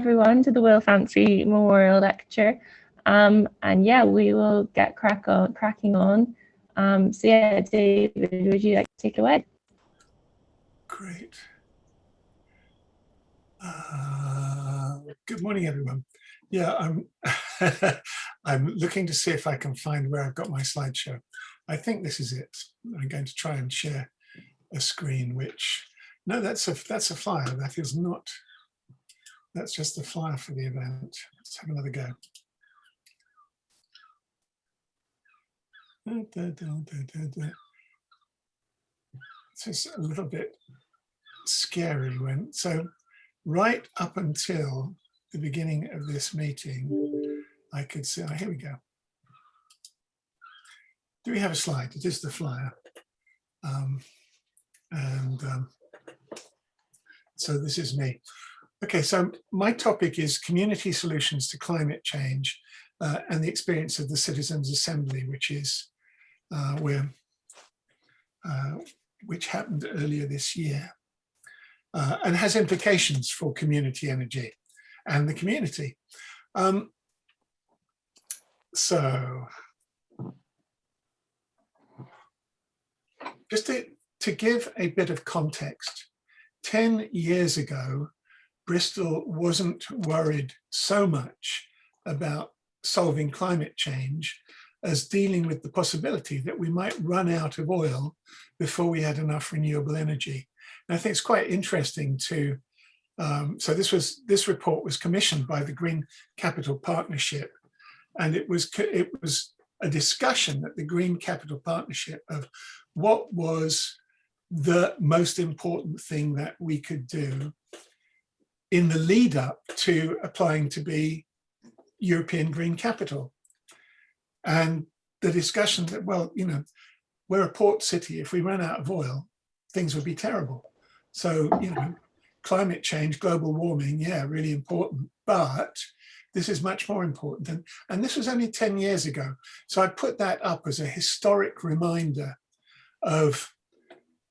everyone to the Will Fancy Memorial Lecture. And yeah, we will get cracking on. So yeah, David, would you like to take it away? Great. Good morning, everyone. Yeah, I'm looking to see if I can find where I've got my slideshow. I think this is it. I'm going to try and share a screen, which, no, that's a flyer. That is not, that's just the flyer for the event. Let's have another go. It's just a little bit scary when, so right up until the beginning of this meeting, I could say, oh, here we go. Do we have a slide? It is the flyer. So this is me. Okay, so my topic is community solutions to climate change and the experience of the Citizens' Assembly, which is which happened earlier this year and has implications for community energy and the community. So just to give a bit of context, 10 years ago, Bristol wasn't worried so much about solving climate change as dealing with the possibility that we might run out of oil before we had enough renewable energy. And I think it's quite interesting to, so this report was commissioned by the Green Capital Partnership, and it was a discussion at the Green Capital Partnership of what was the most important thing that we could do in the lead up to applying to be European Green Capital. And the discussion that, well, you know, we're a port city. If we ran out of oil, things would be terrible. So, you know, climate change, global warming, yeah, really important. But this is much more important. And this was only 10 years ago. So I put that up as a historic reminder of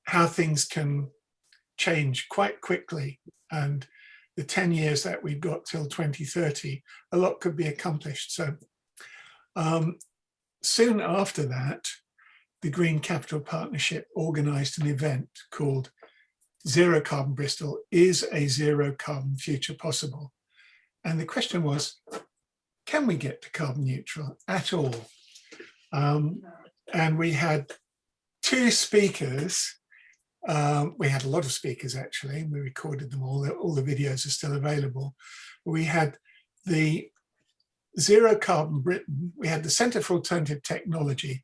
how things can change quite quickly. And the 10 years that we've got till 2030, a lot could be accomplished. So soon after that, the Green Capital Partnership organized an event called Zero Carbon Bristol. Is a zero carbon future possible? And the question was, can we get to carbon neutral at all? And we had two speakers. We had a lot of speakers, actually. We recorded them all. All the videos are still available. We had the Zero Carbon Britain. We had the Centre for Alternative Technology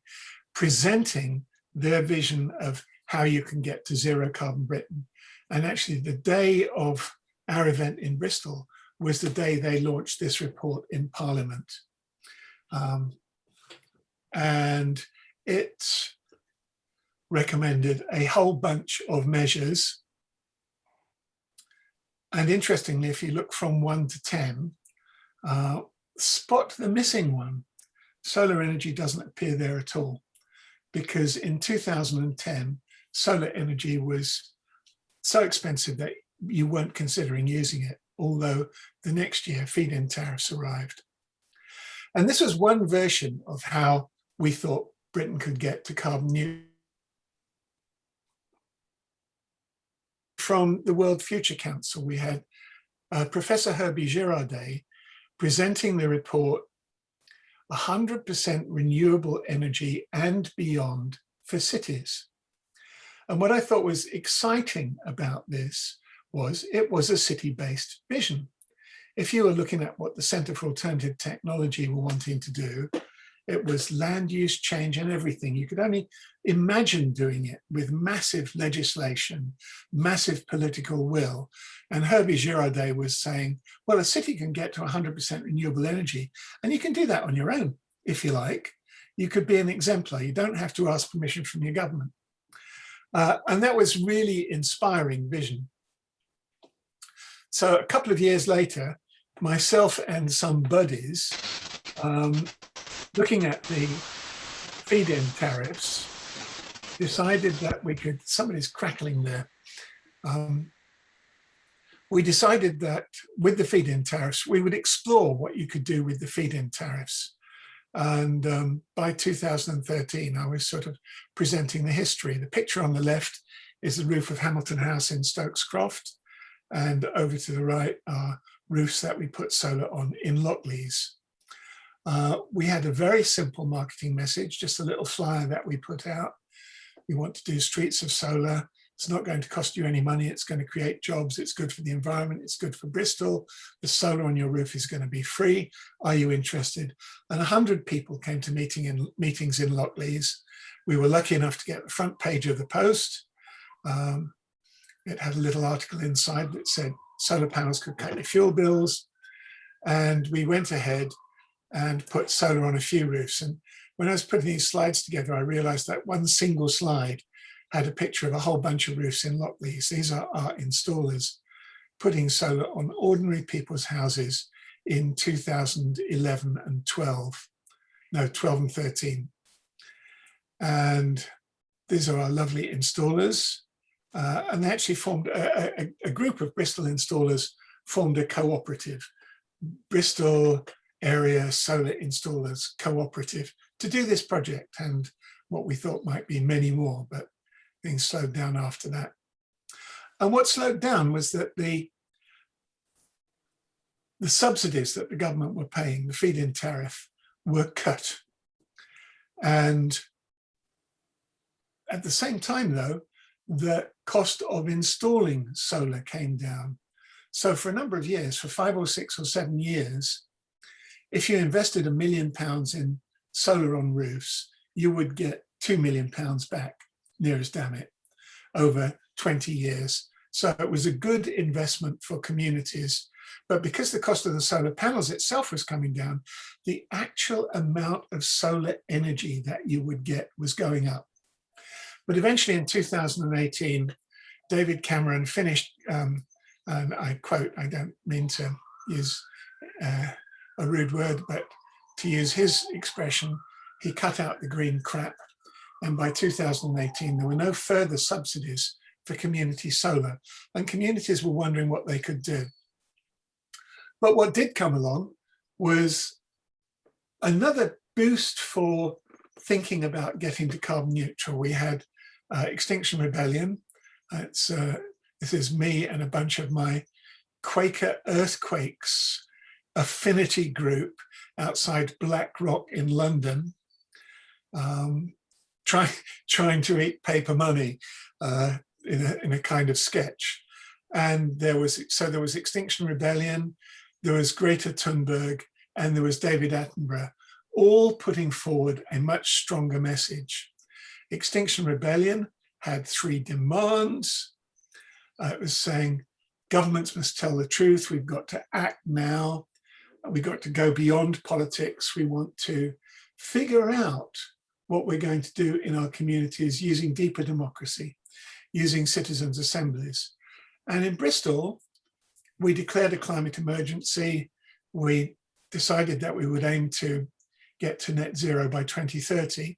presenting their vision of how you can get to Zero Carbon Britain. And actually, the day of our event in Bristol was the day they launched this report in Parliament. And it recommended a whole bunch of measures. And interestingly, if you look from 1 to 10, spot the missing one. Solar energy doesn't appear there at all, because in 2010, solar energy was so expensive that you weren't considering using it, although the next year feed-in tariffs arrived. And this was one version of how we thought Britain could get to carbon neutral. From the World Future Council, we had Professor Herbie Girardet presenting the report, 100% renewable energy and beyond for cities. And what I thought was exciting about this was it was a city-based vision. If you were looking at what the Centre for Alternative Technology were wanting to do, it was land use change and everything. You could only imagine doing it with massive legislation, massive political will. And Herbie Girardet was saying, well, a city can get to 100% renewable energy, and you can do that on your own, if you like. You could be an exemplar. You don't have to ask permission from your government. And that was really inspiring vision. So a couple of years later, myself and some buddies, looking at the feed-in tariffs, decided that we could, somebody's crackling there, we decided that with the feed-in tariffs, we would explore what you could do with the feed-in tariffs. And by 2013, I was sort of presenting the history. The picture on the left is the roof of Hamilton House in Stokes Croft, and over to the right are roofs that we put solar on in Lockleys. We had a very simple marketing message, just a little flyer that we put out. We want to do streets of solar. It's not going to cost you any money. It's going to create jobs. It's good for the environment. It's good for Bristol. The solar on your roof is going to be free. Are you interested? And 100 people came to meetings in Lockleys. We were lucky enough to get the front page of the Post. It had a little article inside that said solar panels could cut your fuel bills. And we went ahead and put solar on a few roofs. And when I was putting these slides together, I realized that one single slide had a picture of a whole bunch of roofs in Lockleys. These are our installers putting solar on ordinary people's houses in 2011 and 12. No, 12 and 13. And these are our lovely installers. And they actually formed a group of Bristol installers, formed a cooperative, Bristol Area Solar Installers Cooperative, to do this project and what we thought might be many more, but things slowed down after that. And what slowed down was that the subsidies that the government were paying, the feed-in tariff, were cut. And at the same time, though, the cost of installing solar came down. So for a number of years, for 5 or 6 or 7 years, if you invested £1 million in solar on roofs, you would get £2 million back, near as damn it, over 20 years. So it was a good investment for communities. But because the cost of the solar panels itself was coming down, the actual amount of solar energy that you would get was going up. But eventually in 2018, David Cameron finished, and I quote, I don't mean to use a rude word, but to use his expression, he cut out the green crap. And by 2018, there were no further subsidies for community solar, and communities were wondering what they could do. But what did come along was another boost for thinking about getting to carbon neutral. We had Extinction Rebellion. This is me and a bunch of my Quaker Earthquakes affinity group outside Blackrock in London, trying to eat paper money in a kind of sketch. And there was Extinction Rebellion, there was Greta Thunberg, and there was David Attenborough, all putting forward a much stronger message. Extinction Rebellion had 3 demands. It was saying governments must tell the truth. We've got to act now. We've got to go beyond politics. We want to figure out what we're going to do in our communities using deeper democracy, using citizens' assemblies. And in Bristol, we declared a climate emergency. We decided that we would aim to get to net zero by 2030.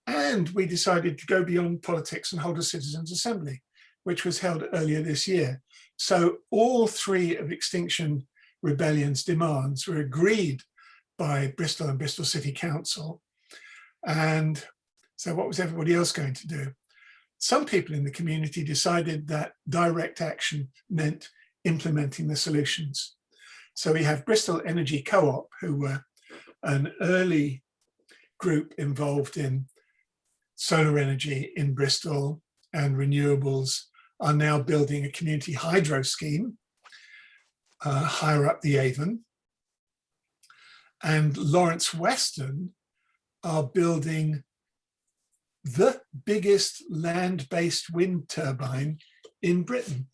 And we decided to go beyond politics and hold a citizens' assembly, which was held earlier this year. So all 3 of Extinction Rebellion's demands were agreed by Bristol and Bristol City Council. And so what was everybody else going to do? Some people in the community decided that direct action meant implementing the solutions. So we have Bristol Energy Co-op, who were an early group involved in solar energy in Bristol and renewables, are now building a community hydro scheme higher up the Avon. And Lawrence Weston are building the biggest land-based wind turbine in Britain,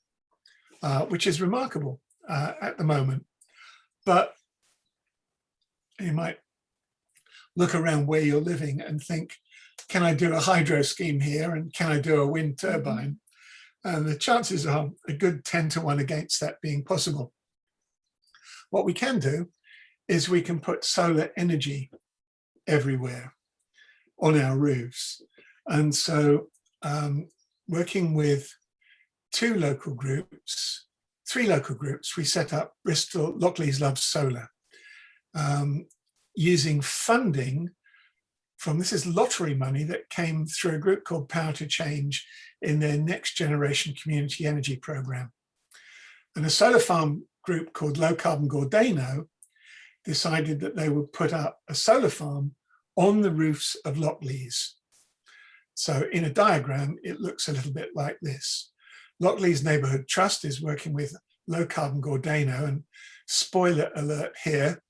which is remarkable at the moment. But you might look around where you're living and think, can I do a hydro scheme here and can I do a wind turbine? And the chances are a good 10 to 1 against that being possible. What we can do is we can put solar energy everywhere on our roofs. And so working with 2 local groups, 3 local groups, we set up Bristol Lockleys Loves Solar, using funding from, this is lottery money that came through a group called Power to Change in their Next Generation Community Energy Program. And a solar farm group called Low Carbon Gordano decided that they would put up a solar farm on the roofs of Lockleys. So in a diagram, it looks a little bit like this. Lockleys Neighbourhood Trust is working with Low Carbon Gordano, and spoiler alert here,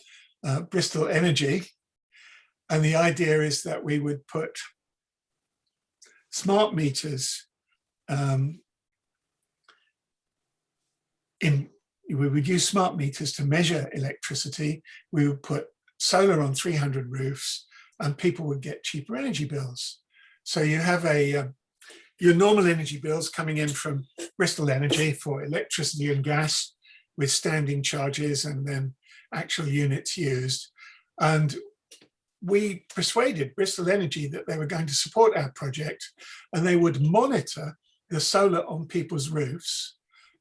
Bristol Energy. And the idea is that we would put smart meters we would use smart meters to measure electricity. We would put solar on 300 roofs and people would get cheaper energy bills. So you have your normal energy bills coming in from Bristol Energy for electricity and gas with standing charges and then actual units used. And we persuaded Bristol Energy that they were going to support our project and they would monitor the solar on people's roofs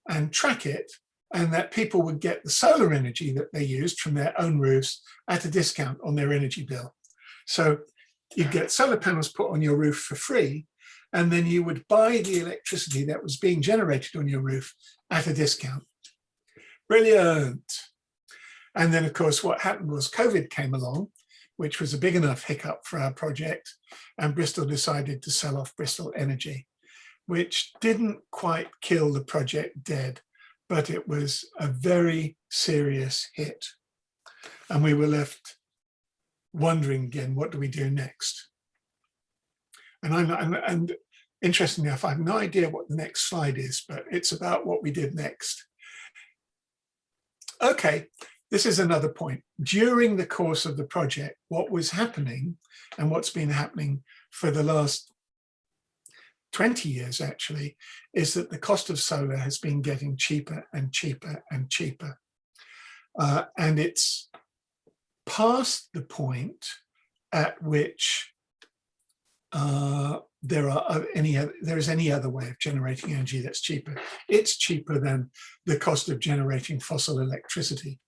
and track it, and that people would get the solar energy that they used from their own roofs at a discount on their energy bill. So you'd get solar panels put on your roof for free, and then you would buy the electricity that was being generated on your roof at a discount. Brilliant. And then, of course, what happened was COVID came along, which was a big enough hiccup for our project, and Bristol decided to sell off Bristol Energy, which didn't quite kill the project dead, but it was a very serious hit. And we were left wondering again, what do we do next? And interestingly enough, I have no idea what the next slide is, but it's about what we did next. Okay, this is another point. During the course of the project, what was happening and what's been happening for the last 20 years actually, is that the cost of solar has been getting cheaper and cheaper and cheaper. And it's past the point at which there is any other way of generating energy that's cheaper. It's cheaper than the cost of generating fossil electricity.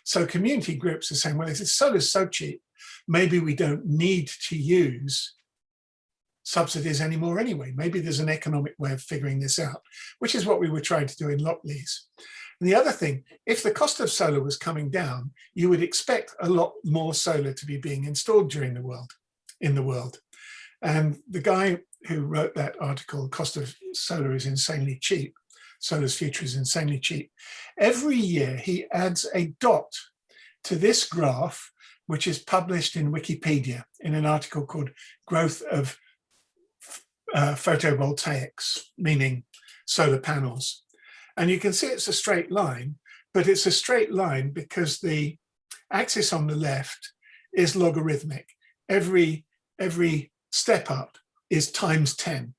So community groups are saying, well, if solar's so cheap, maybe we don't need to use subsidies anymore anyway. Maybe there's an economic way of figuring this out, which is what we were trying to do in Lockleys. And the other thing, if the cost of solar was coming down, you would expect a lot more solar to be being installed in the world. And the guy who wrote that article, Cost of Solar is Insanely Cheap, Solar's Future is Insanely Cheap, every year he adds a dot to this graph, which is published in Wikipedia in an article called Growth of Photovoltaics, meaning solar panels. And you can see it's a straight line, but it's a straight line because the axis on the left is logarithmic. Every step up is times 10.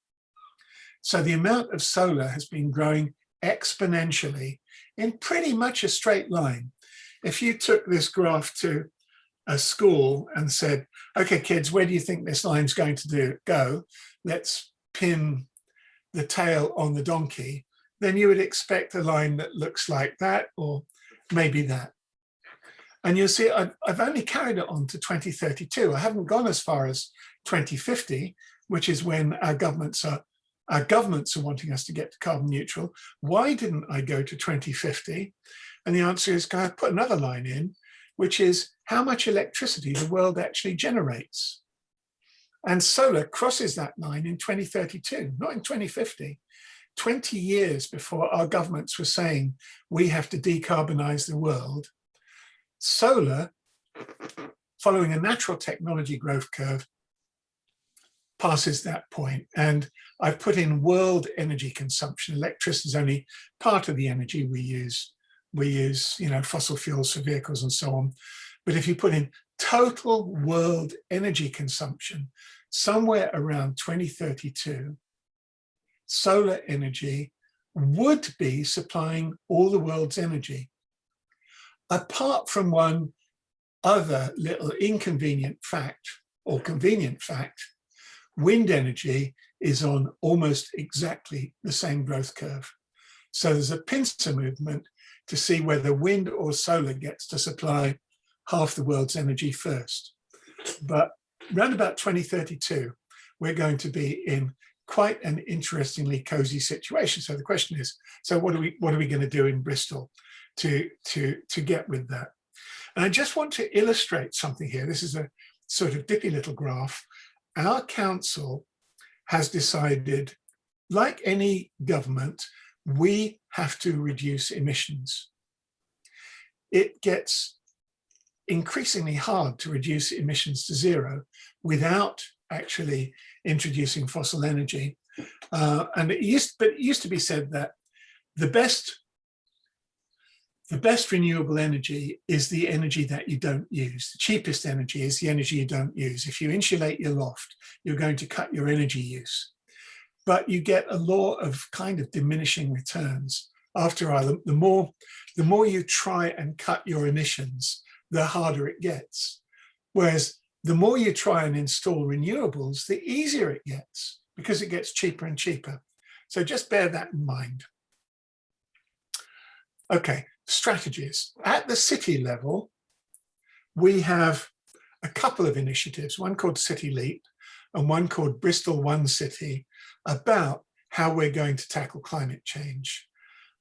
So the amount of solar has been growing exponentially in pretty much a straight line. If you took this graph to a school and said, okay, kids, where do you think this line's going to go? Let's pin the tail on the donkey. Then you would expect a line that looks like that, or maybe that. And you'll see I've only carried it on to 2032. I haven't gone as far as 2050, which is when our governments are wanting us to get to carbon neutral. Why didn't I go to 2050? And the answer is, can I put another line in, which is how much electricity the world actually generates. And solar crosses that line in 2032, not in 2050. 20 years before our governments were saying we have to decarbonize the world, solar, following a natural technology growth curve, passes that point. And I've put in world energy consumption. Electricity is only part of the energy we use. We use, fossil fuels for vehicles and so on. But if you put in total world energy consumption, somewhere around 2032, solar energy would be supplying all the world's energy. Apart from one other little inconvenient fact, or convenient fact, wind energy is on almost exactly the same growth curve. So there's a pincer movement to see whether wind or solar gets to supply half the world's energy first. But around about 2032, we're going to be in quite an interestingly cozy situation. So the question is, so what are we going to do in Bristol to get with that? And I just want to illustrate something here. This is a sort of dippy little graph. Our council has decided, like any government, we have to reduce emissions. It gets increasingly hard to reduce emissions to zero without actually introducing fossil energy. And it used to be said that the best renewable energy is the energy that you don't use. The cheapest energy is the energy you don't use. If you insulate your loft, you're going to cut your energy use. But you get a law of kind of diminishing returns. After all, the more you try and cut your emissions, the harder it gets. Whereas the more you try and install renewables, the easier it gets, because it gets cheaper and cheaper. So just bear that in mind. Okay, strategies. At the city level, we have a couple of initiatives, one called City Leap and one called Bristol One City, about how we're going to tackle climate change.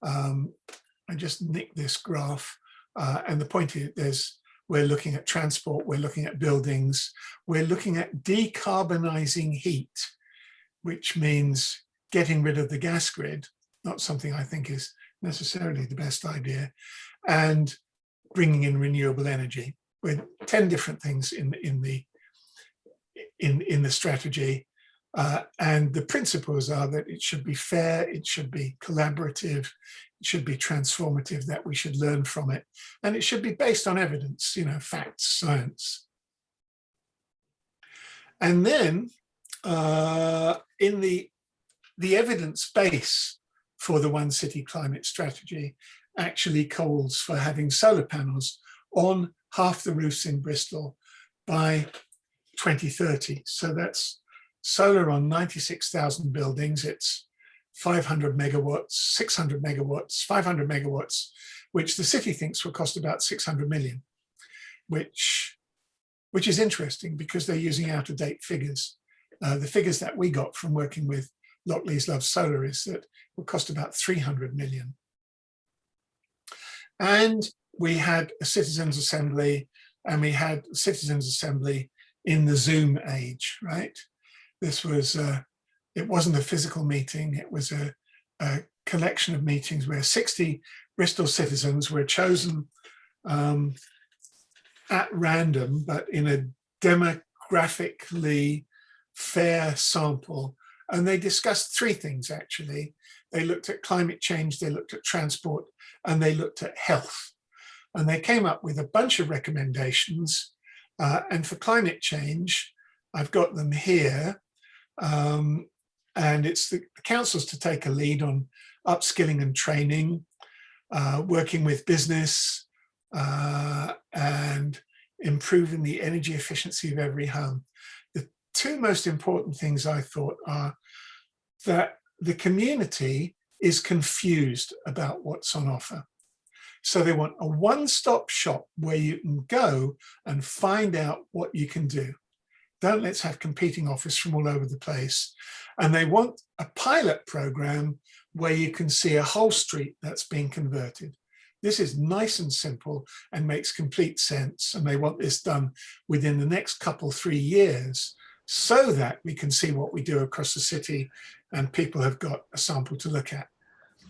I just nicked this graph, and the point is we're looking at transport, we're looking at buildings, we're looking at decarbonizing heat, which means getting rid of the gas grid, not something I think is necessarily the best idea, and bringing in renewable energy. With 10 different things in the strategy, and the principles are that it should be fair, it should be collaborative, it should be transformative, that we should learn from it, and it should be based on evidence, facts, science. And then in the evidence base for the One City climate strategy actually calls for having solar panels on half the roofs in Bristol by 2030. So that's solar on 96,000 buildings. It's 500 megawatts, 600 megawatts, 500 megawatts, which the city thinks will cost about 600 million, which is interesting because they're using out-of-date figures. The figures that we got from working with Lockleys Love Solar is that it will cost about 300 million. And we had a citizens' assembly, and we had citizens' assembly in the Zoom age, right? This was, it wasn't a physical meeting, it was a collection of meetings where 60 Bristol citizens were chosen at random, but in a demographically fair sample. And they discussed three things, actually. They looked at climate change, they looked at transport, and they looked at health. And they came up with a bunch of recommendations. And for climate change, I've got them here. And it's the councils to take a lead on upskilling and training, working with business, and improving the energy efficiency of every home. The two most important things I thought are that the community is confused about what's on offer. So they want a one-stop shop where you can go and find out what you can do. Don't let's have competing offers from all over the place. And they want a pilot program where you can see a whole street that's being converted. This is nice and simple and makes complete sense. And they want this done within the next couple, 3 years, so that we can see what we do across the city and people have got a sample to look at.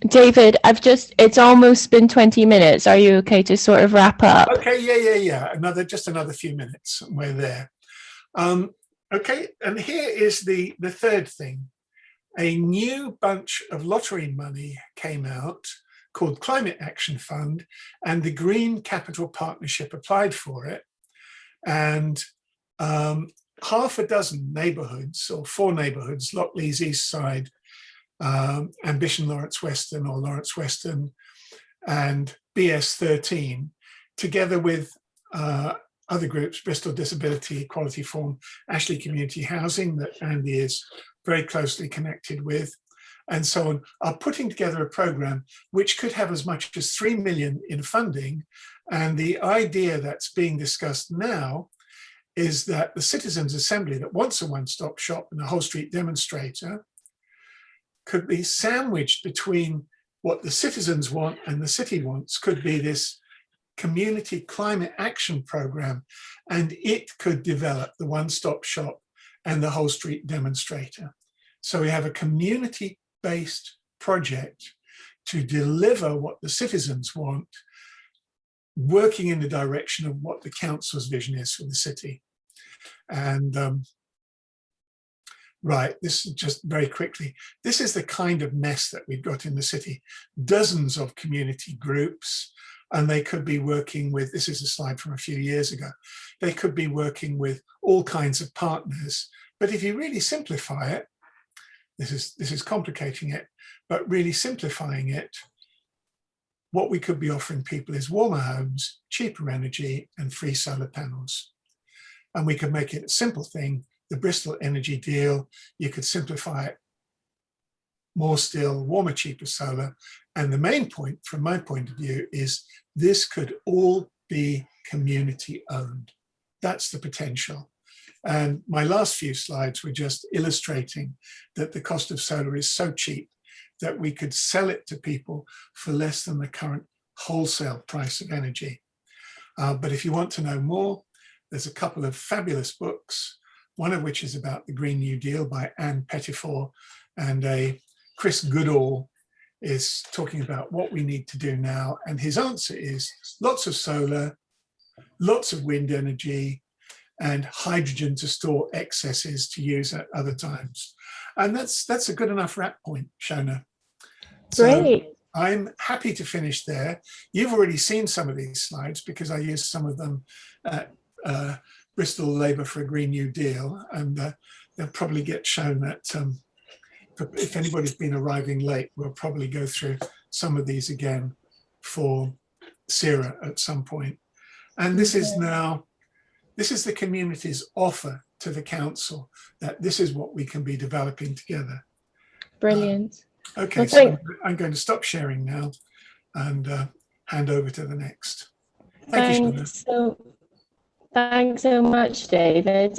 David, it's almost been 20 minutes. Are you okay to sort of wrap up? Okay, yeah. Just another few minutes and we're there. Okay, and here is the third thing. A new bunch of lottery money came out called Climate Action Fund, and the Green Capital Partnership applied for it. And half a dozen neighbourhoods, or 4 neighbourhoods, Lockleys East Side, Ambition Lawrence Weston or Lawrence Weston, and BS 13, together with other groups, Bristol Disability Equality Forum, Ashley Community Housing, that Andy is very closely connected with, and so on, are putting together a program which could have as much as 3 million in funding. And the idea that's being discussed now is that the Citizens Assembly that wants a one-stop shop and a whole street demonstrator could be sandwiched between what the citizens want and the city wants, could be this community climate action program, and it could develop the one-stop shop and the whole street demonstrator. So we have a community-based project to deliver what the citizens want, working in the direction of what the council's vision is for the city. And right, this is just very quickly, this is the kind of mess that we've got in the city. Dozens of community groups, and they could be working with, this is a slide from a few years ago, they could be working with all kinds of partners. But if you really simplify it, this is complicating it, but really simplifying it, what we could be offering people is warmer homes, cheaper energy, and free solar panels. And we could make it a simple thing, the Bristol Energy deal, you could simplify it more still, warmer, cheaper solar. And the main point, from my point of view, is this could all be community owned. That's the potential. And my last few slides were just illustrating that the cost of solar is so cheap that we could sell it to people for less than the current wholesale price of energy. But if you want to know more, there's a couple of fabulous books, one of which is about the Green New Deal by Anne Pettifor, and Chris Goodall is talking about what we need to do now. And his answer is lots of solar, lots of wind energy, and hydrogen to store excesses to use at other times. And that's a good enough wrap point, Shona. Great. So I'm happy to finish there. You've already seen some of these slides because I used some of them at Bristol Labour for a Green New Deal, and they'll probably get shown at, if anybody's been arriving late, we'll probably go through some of these again for SERA at some point. And this is now, this is the community's offer to the council that this is what we can be developing together. Brilliant. Okay, Well, so I'm going to stop sharing now and hand over to the next. Thank you, Shona. Thanks so much, David.